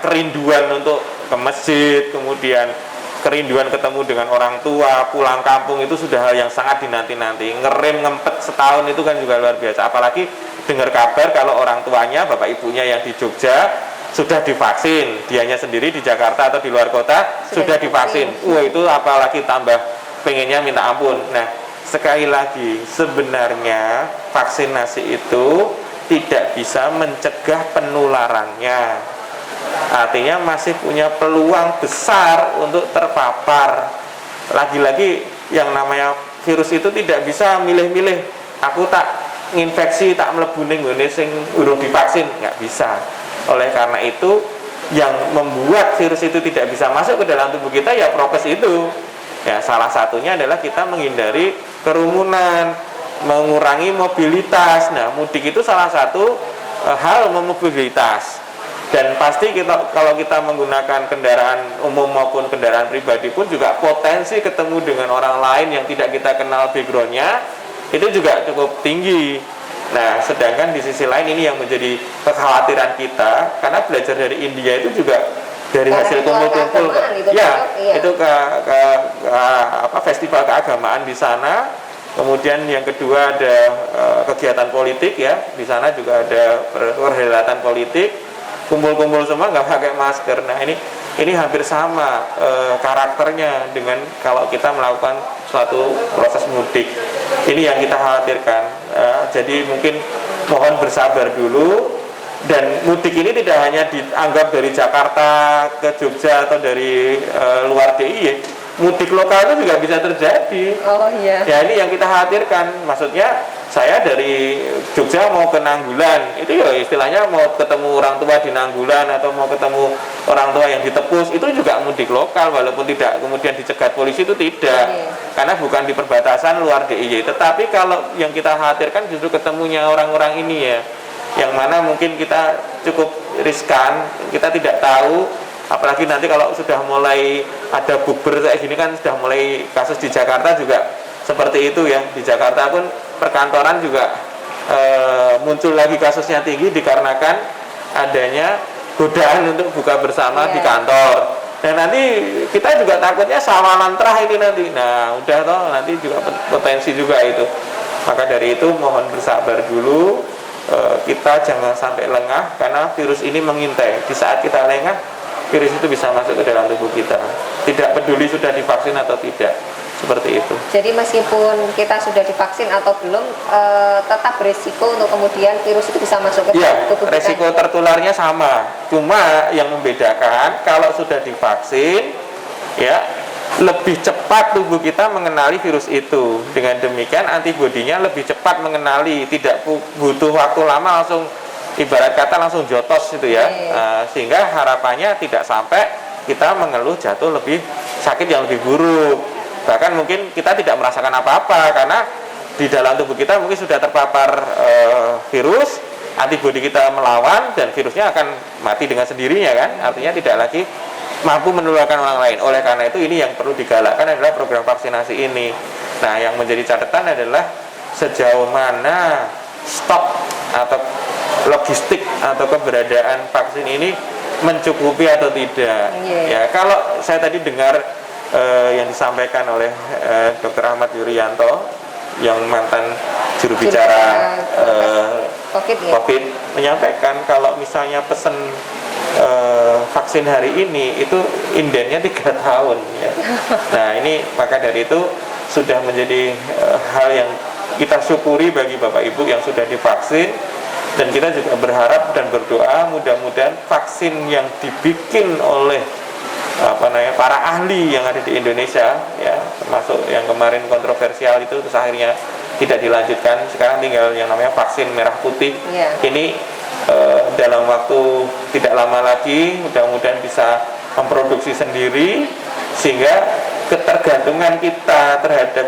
kerinduan untuk ke masjid, kemudian kerinduan ketemu dengan orang tua, pulang kampung itu sudah hal yang sangat dinanti-nanti. Ngerem ngempet setahun itu kan juga luar biasa. Apalagi dengar kabar kalau orang tuanya, bapak ibunya yang di Jogja sudah divaksin, dianya sendiri di Jakarta atau di luar kota sudah divaksin. Wah itu apalagi tambah pengennya minta ampun. Nah sekali lagi sebenarnya vaksinasi itu tidak bisa mencegah penularannya. Artinya masih punya peluang besar untuk terpapar. Lagi-lagi yang namanya virus itu tidak bisa milih-milih. Aku tak nginfeksi, tak mlebu ning ngene sing urung divaksin, nggak bisa. Oleh karena itu yang membuat virus itu tidak bisa masuk ke dalam tubuh kita ya prokes itu. Ya salah satunya adalah kita menghindari kerumunan, mengurangi mobilitas. Nah, mudik itu salah satu hal memobilitas. Dan pasti kalau kita menggunakan kendaraan umum maupun kendaraan pribadi pun juga potensi ketemu dengan orang lain yang tidak kita kenal backgroundnya itu juga cukup tinggi. Nah sedangkan di sisi lain ini yang menjadi kekhawatiran kita, karena belajar dari India itu juga dari hasil kumpul-kumpul itu ke festival keagamaan di sana. Kemudian yang kedua ada kegiatan politik ya, di sana juga ada perhelatan politik, kumpul-kumpul semua nggak pakai masker. Nah ini hampir sama karakternya dengan kalau kita melakukan suatu proses mudik. Ini yang kita khawatirkan. Jadi mungkin mohon bersabar dulu. Dan mudik ini tidak hanya dianggap dari Jakarta ke Jogja atau dari luar DIY. Mudik lokal itu juga bisa terjadi. Oh iya. Ya ini yang kita khawatirkan. Maksudnya saya dari Jogja mau ke Nanggulan, itu ya istilahnya mau ketemu orang tua di Nanggulan atau mau ketemu orang tua yang di Tepus, itu juga mudik lokal, walaupun tidak kemudian dicegat polisi itu tidak, karena bukan di perbatasan luar DIY. Tetapi kalau yang kita khawatirkan justru ketemunya orang-orang ini ya, yang mana mungkin kita cukup riskan, kita tidak tahu. Apalagi nanti kalau sudah mulai ada bukber kayak gini kan, sudah mulai kasus di Jakarta juga seperti itu ya. Di Jakarta pun perkantoran juga muncul lagi kasusnya tinggi dikarenakan adanya godaan untuk buka bersama di kantor. Dan nanti kita juga takutnya sawalan terah ini nanti. Nah udah toh nanti juga potensi juga itu. Maka dari itu mohon bersabar dulu, kita jangan sampai lengah, karena virus ini mengintai. Di saat kita lengah, virus itu bisa masuk ke dalam tubuh kita, tidak peduli sudah divaksin atau tidak, seperti itu. Jadi meskipun kita sudah divaksin atau belum, tetap berisiko untuk kemudian virus itu bisa masuk ke dalam tubuh kita. Resiko tertularnya sama, cuma yang membedakan kalau sudah divaksin ya lebih cepat tubuh kita mengenali virus itu. Dengan demikian antibodinya lebih cepat mengenali, tidak butuh waktu lama, langsung ibarat kata langsung jotos itu ya. Sehingga harapannya tidak sampai kita mengeluh jatuh lebih sakit yang lebih buruk. Bahkan mungkin kita tidak merasakan apa-apa karena di dalam tubuh kita mungkin sudah terpapar virus, antibodi kita melawan dan virusnya akan mati dengan sendirinya kan. Artinya tidak lagi mampu menularkan orang lain. Oleh karena itu ini yang perlu digalakkan adalah program vaksinasi ini. Nah, yang menjadi catatan adalah sejauh mana stok atau logistik atau keberadaan vaksin ini mencukupi atau tidak. Ya, kalau saya tadi dengar yang disampaikan oleh Dr. Ahmad Yuryanto yang mantan juru bicara COVID menyampaikan kalau misalnya pesen vaksin hari ini itu indennya 3 tahun ya. Nah ini maka dari itu sudah menjadi hal yang kita syukuri bagi Bapak Ibu yang sudah divaksin, dan kita juga berharap dan berdoa mudah-mudahan vaksin yang dibikin oleh para ahli yang ada di Indonesia ya, termasuk yang kemarin kontroversial itu terus akhirnya tidak dilanjutkan, sekarang tinggal yang namanya vaksin merah putih. Ini dalam waktu tidak lama lagi mudah-mudahan bisa memproduksi sendiri, sehingga ketergantungan kita terhadap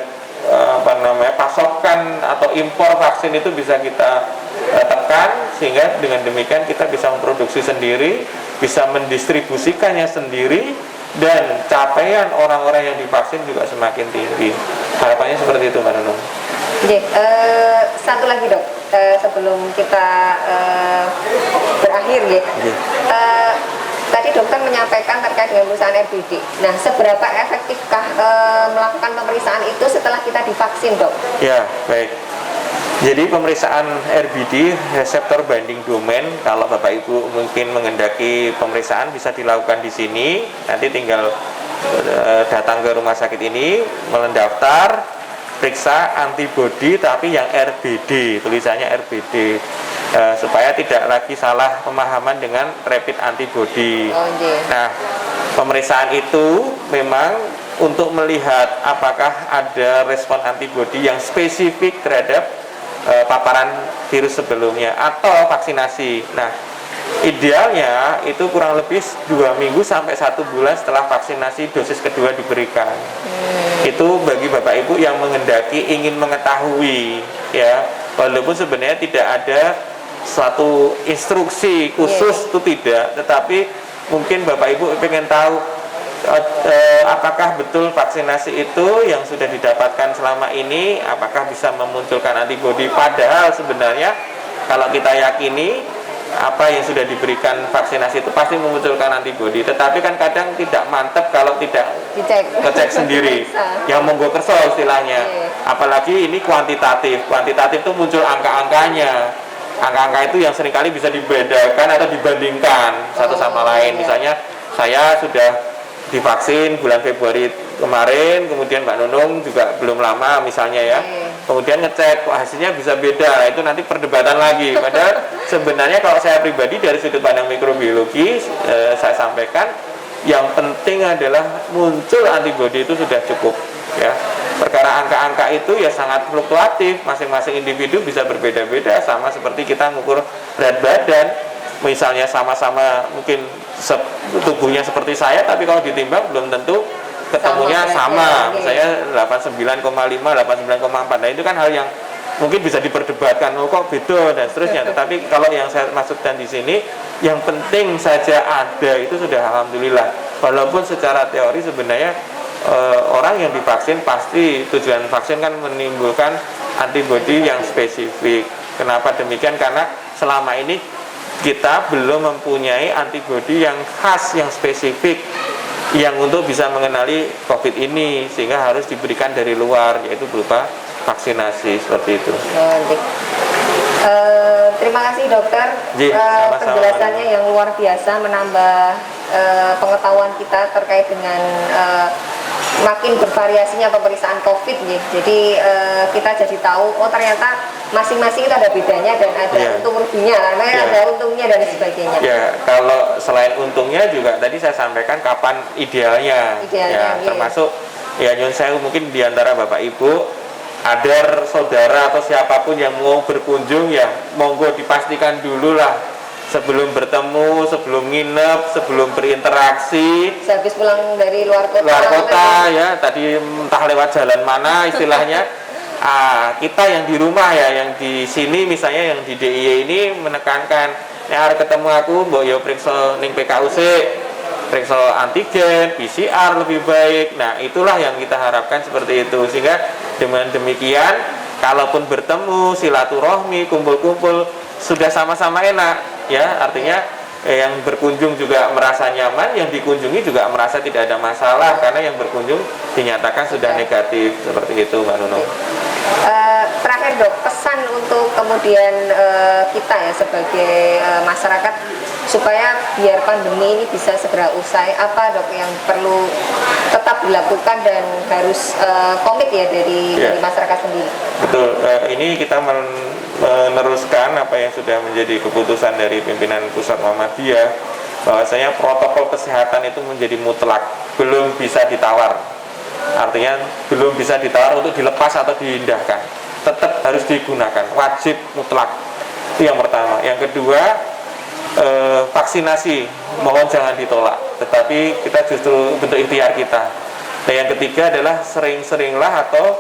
pasokan atau impor vaksin itu bisa kita tekan, sehingga dengan demikian kita bisa memproduksi sendiri, bisa mendistribusikannya sendiri, dan capaian orang-orang yang divaksin juga semakin tinggi. Harapannya seperti itu, Mbak Nunung. Satu lagi dok, sebelum kita berakhir ya. Tadi dokter menyampaikan terkait dengan perusahaan RBD. Nah, seberapa efektifkah melakukan pemeriksaan itu setelah kita divaksin, dok? Ya, baik. Jadi pemeriksaan RBD, reseptor binding domain, kalau Bapak Ibu mungkin mengendaki pemeriksaan bisa dilakukan di sini. Nanti tinggal datang ke rumah sakit ini, mendaftar, periksa antibodi tapi yang RBD, tulisannya RBD. Supaya tidak lagi salah pemahaman dengan rapid antibody. Nah, pemeriksaan itu memang untuk melihat apakah ada respon antibody yang spesifik terhadap paparan virus sebelumnya atau vaksinasi. Nah, idealnya itu kurang lebih 2 minggu sampai 1 bulan setelah vaksinasi dosis kedua diberikan. Itu bagi Bapak Ibu yang menghendaki ingin mengetahui, ya, walaupun sebenarnya tidak ada suatu instruksi khusus, itu tidak, tetapi mungkin Bapak Ibu pengen tahu apakah betul vaksinasi itu yang sudah didapatkan selama ini apakah bisa memunculkan antibodi, padahal sebenarnya kalau kita yakini apa yang sudah diberikan vaksinasi itu pasti memunculkan antibodi, tetapi kan kadang tidak mantap kalau tidak ngecek sendiri yang monggo kerso istilahnya. Apalagi ini kuantitatif itu muncul angka-angkanya. Angka-angka itu yang seringkali bisa dibedakan atau dibandingkan satu sama lain. Misalnya saya sudah divaksin bulan Februari kemarin, kemudian Mbak Nunung juga belum lama misalnya ya, kemudian ngecek hasilnya bisa beda. Nah, itu nanti perdebatan lagi. Padahal sebenarnya kalau saya pribadi dari sudut pandang mikrobiologi, saya sampaikan yang penting adalah muncul antibodi itu sudah cukup, ya. Perkara angka-angka itu ya sangat fluktuatif, masing-masing individu bisa berbeda-beda, sama seperti kita mengukur berat badan. Misalnya sama-sama mungkin tubuhnya seperti saya, tapi kalau ditimbang belum tentu ketemunya sama. Misalnya 89,5, 89,4. Nah, itu kan hal yang mungkin bisa diperdebatkan, oh kok beda dan seterusnya. Tetapi kalau yang saya maksudkan di sini, yang penting saja ada itu sudah alhamdulillah. Walaupun secara teori sebenarnya orang yang divaksin pasti tujuan vaksin kan menimbulkan antibodi yang spesifik. Kenapa demikian? Karena selama ini kita belum mempunyai antibodi yang khas, yang spesifik, yang untuk bisa mengenali COVID ini, sehingga harus diberikan dari luar, yaitu berupa vaksinasi seperti itu. Terima kasih dokter, penjelasannya yang luar biasa, menambah pengetahuan kita terkait dengan makin bervariasinya pemeriksaan COVID nih. Jadi kita jadi tahu, oh ternyata masing-masing itu ada bedanya dan ada untung ruginya, karena ada untungnya dan sebagainya. Ya, kalau selain untungnya juga tadi saya sampaikan kapan idealnya, termasuk ya nyun sewu mungkin diantara Bapak Ibu ada saudara atau siapapun yang mau berkunjung, ya monggo dipastikan dulu lah sebelum bertemu, sebelum nginep, sebelum berinteraksi. Habis pulang dari luar kota ya, tadi entah lewat jalan mana istilahnya. Kita yang di rumah ya, yang di sini misalnya yang di DIY ini menekankan, harus ketemu aku, mbok yo periksa ning PKUC, periksa antigen, PCR lebih baik. Nah, itulah yang kita harapkan seperti itu, sehingga dengan demikian kalaupun bertemu, silaturahmi, kumpul-kumpul sudah sama-sama enak, ya. Artinya yang berkunjung juga merasa nyaman, yang dikunjungi juga merasa tidak ada masalah karena yang berkunjung dinyatakan sudah negatif, seperti itu, Mbak Nunung. Terakhir dok, pesan untuk kemudian kita ya sebagai masyarakat supaya biar pandemi ini bisa segera usai, apa dok yang perlu tetap dilakukan dan harus komit ya dari masyarakat sendiri? Betul, ini kita meneruskan apa yang sudah menjadi keputusan dari pimpinan pusat Muhammadiyah, bahwasanya protokol kesehatan itu menjadi mutlak, belum bisa ditawar. Artinya belum bisa ditawar untuk dilepas atau diindahkan, tetap harus digunakan, wajib mutlak. Itu yang pertama. Yang kedua, vaksinasi mohon jangan ditolak, tetapi kita justru bentuk ikhtiar kita. Dan yang ketiga adalah sering-seringlah atau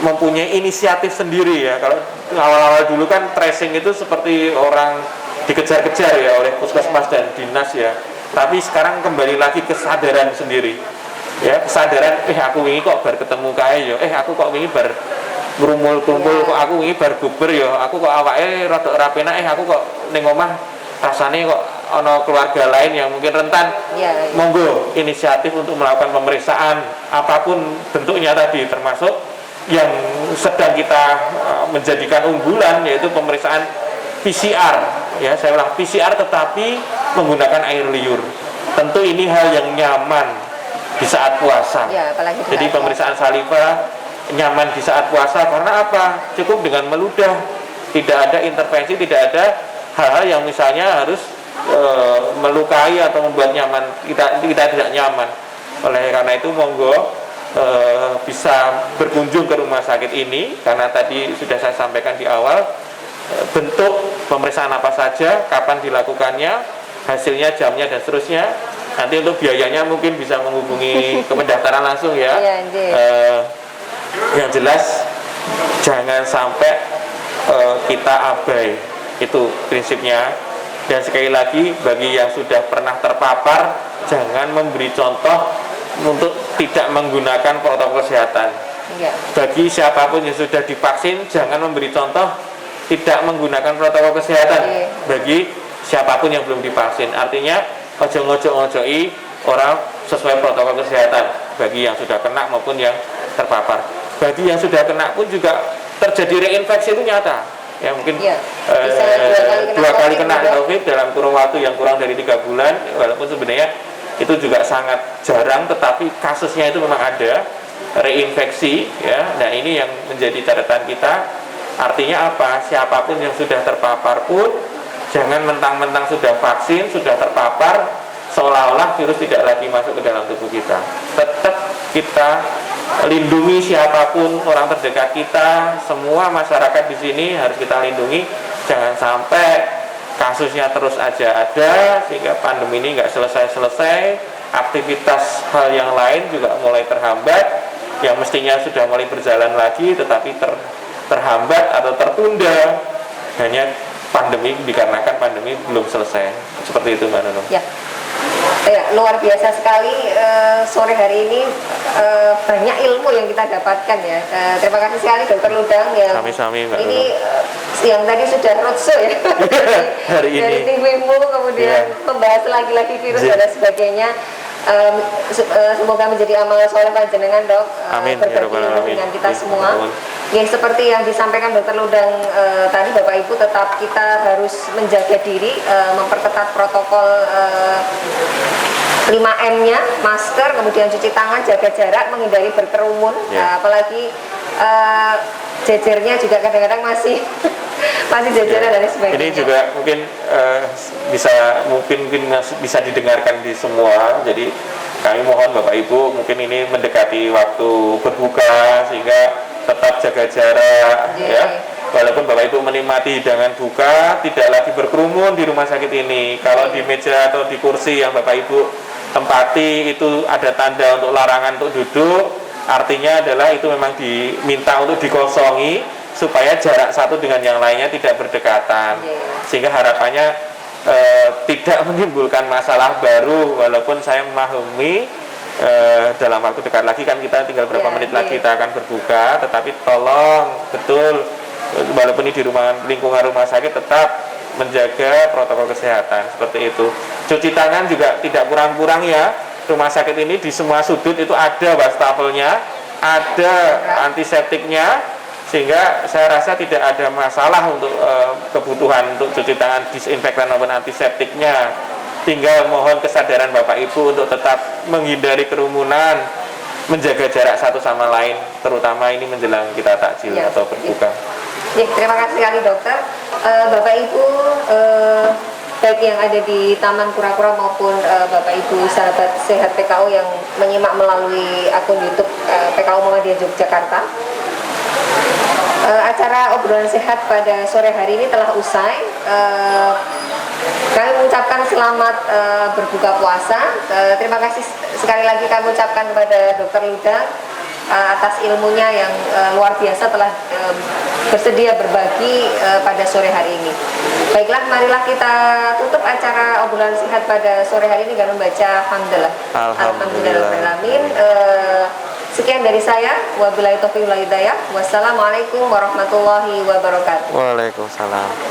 mempunyai inisiatif sendiri ya. Kalau awal-awal dulu kan tracing itu seperti orang dikejar-kejar ya oleh puskesmas dan dinas ya. Tapi sekarang kembali lagi kesadaran sendiri. Ya, kesadaran aku wingi kok bar ketemu kae ya. Aku kok wingi bar ngrumpul-kumpul kok aku wingi bar buber ya. Aku kok awake rada ora penak aku kok ning omah rasane kok ana keluarga lain yang mungkin rentan. Monggo inisiatif untuk melakukan pemeriksaan apapun bentuknya tadi, termasuk yang sedang kita menjadikan unggulan yaitu pemeriksaan PCR ya. Saya ulang, PCR tetapi menggunakan air liur. Tentu ini hal yang nyaman di saat puasa. Jadi pemeriksaan saliva nyaman di saat puasa karena apa? Cukup dengan meludah, tidak ada intervensi, tidak ada hal-hal yang misalnya harus melukai atau membuat nyaman kita tidak nyaman. Oleh karena itu monggo bisa berkunjung ke rumah sakit ini karena tadi sudah saya sampaikan di awal bentuk pemeriksaan apa saja, kapan dilakukannya, hasilnya, jamnya dan seterusnya. Nanti untuk biayanya mungkin bisa menghubungi ke pendaftaran langsung ya. Yang jelas jangan sampai kita abai, itu prinsipnya. Dan sekali lagi bagi yang sudah pernah terpapar jangan memberi contoh untuk tidak menggunakan protokol kesehatan. Bagi siapapun yang sudah divaksin jangan memberi contoh tidak menggunakan protokol kesehatan bagi siapapun yang belum divaksin. Artinya ojo-ojo-ojoi orang sesuai protokol kesehatan bagi yang sudah kena maupun yang terpapar. Bagi yang sudah kena pun juga terjadi reinfeksi itu nyata. Ya mungkin dua kali kena COVID dalam kurun waktu yang kurang dari 3 bulan, walaupun sebenarnya itu juga sangat jarang, tetapi kasusnya itu memang ada reinfeksi ya. Nah ini yang menjadi catatan kita. Artinya apa? Siapapun yang sudah terpapar pun jangan mentang-mentang sudah vaksin, sudah terpapar, seolah-olah virus tidak lagi masuk ke dalam tubuh kita. Tetap kita lindungi siapapun orang terdekat kita, semua masyarakat di sini harus kita lindungi. Jangan sampai kasusnya terus aja ada, sehingga pandemi ini nggak selesai-selesai. Aktivitas hal yang lain juga mulai terhambat, yang mestinya sudah mulai berjalan lagi, tetapi terhambat atau tertunda. Hanya pandemi dikarenakan pandemi belum selesai. Seperti itu Mbak Nunung. Luar biasa sekali sore hari ini, banyak ilmu yang kita dapatkan ya. Terima kasih sekali Dokter Ludang yang Sami-sami, Mbak ini yang tadi sudah roadshow ya hari ini dari TVmu, kemudian membahas lagi-lagi virus dan sebagainya. Semoga menjadi amal soleh panjenengan Dok, berbagi ilmu dengan kita semua. Ya seperti yang disampaikan Dokter Ludang tadi, Bapak Ibu, tetap kita harus menjaga diri, memperketat protokol 5M-nya, masker, kemudian cuci tangan, jaga jarak, menghindari berkerumun. Apalagi jejernya juga kadang-kadang masih jajaran dan sebagainya. Ini juga mungkin bisa didengarkan di semua. Jadi kami mohon Bapak Ibu, mungkin ini mendekati waktu berbuka sehingga tetap jaga jarak ya. Walaupun Bapak Ibu menikmati hidangan buka, tidak lagi berkerumun di rumah sakit ini. Kalau di meja atau di kursi yang Bapak Ibu tempati itu ada tanda untuk larangan untuk duduk, artinya adalah itu memang diminta untuk dikosongi supaya jarak satu dengan yang lainnya tidak berdekatan, sehingga harapannya tidak menimbulkan masalah baru. Walaupun saya memahami dalam waktu dekat lagi kan kita tinggal berapa menit lagi kita akan berbuka, tetapi tolong betul walaupun ini di lingkungan rumah sakit tetap menjaga protokol kesehatan seperti itu. Cuci tangan juga tidak kurang-kurang ya. Rumah sakit ini di semua sudut itu ada wastafelnya, ada antiseptiknya, sehingga saya rasa tidak ada masalah untuk kebutuhan untuk cuci tangan, disinfektan maupun antiseptiknya. Tinggal mohon kesadaran Bapak Ibu untuk tetap menghindari kerumunan, menjaga jarak satu sama lain, terutama ini menjelang kita takjil atau berbuka. Terima kasih sekali Dokter. Bapak Ibu, baik yang ada di Taman Kura-Kura maupun Bapak Ibu sahabat sehat PKO yang menyimak melalui akun YouTube PKO Muhammadiyah Yogyakarta. Acara obrolan sehat pada sore hari ini telah usai. Kami mengucapkan selamat berbuka puasa. Terima kasih sekali lagi kami ucapkan kepada Dokter Ludang atas ilmunya yang luar biasa telah bersedia berbagi pada sore hari ini. Baiklah, marilah kita tutup acara obrolan sihat pada sore hari ini dengan membaca hamdalah. Alhamdulillahirrahmanirrahim. Sekian dari saya. Wabillahi taufiq wal hidayah. Wassalamualaikum warahmatullahi wabarakatuh. Waalaikumsalam.